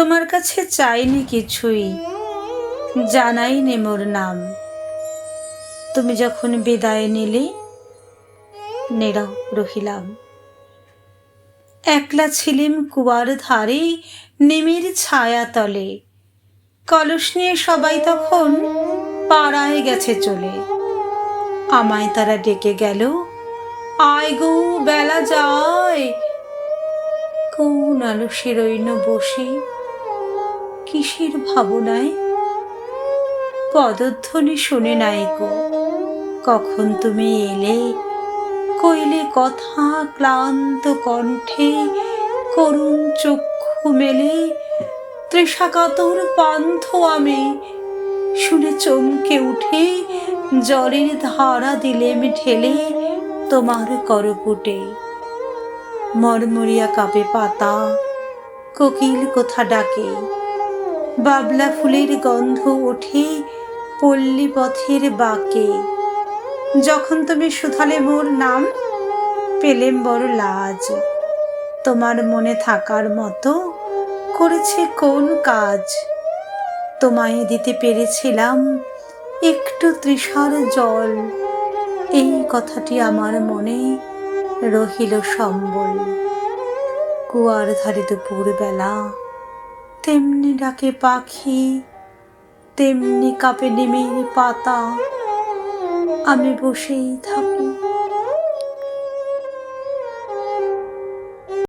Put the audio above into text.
তোমার কাছে চাইনি কিছুই, জানাইনি মোর নাম। তুমি যখন বিদায় নিলে, নীরব রহিলাম। একলা ছিলিম কুয়ার ধারে নিমের ছায়া তলে। কলস নিয়ে সবাই তখন পাড়ায় গেছে চলে। আমায় তারা ডেকে গেল, আয় গো বেলা যায়। কোন আলসে রইন বসে, কিসের ভাবনায়। পদধ্বনি শুনে নাই গো, কখন তুমি এলে। কইলে কথা ক্লান্ত কণ্ঠে, করুণ চক্ষু মেলে। তৃষাকাতর পান্থ আমি, শুনে চমকে উঠে জলের ধারা দিলেম ঢেলে তোমার করপুটে। মরমরিয়া কাঁপে পাতা, কোকিল কোথা ডাকে। বাবলা ফুলের গন্ধ ওঠে পল্লী পথের বাঁকে। যখন তুমি শুধালে মোর নাম, পেলেম বড় লাজ। তোমার মনে থাকার মতো করেছে কোন কাজ। তোমায় দিতে পেরেছিলাম একটু তৃষার জল। এই কথাটি আমার মনে রহিল সম্বল। কুয়ার ধারে দুপুর বেলা, তেমনি ডাকে পাখি, তেমনি কাঁপে নিমের পাতা। আমি বসেই থাকি,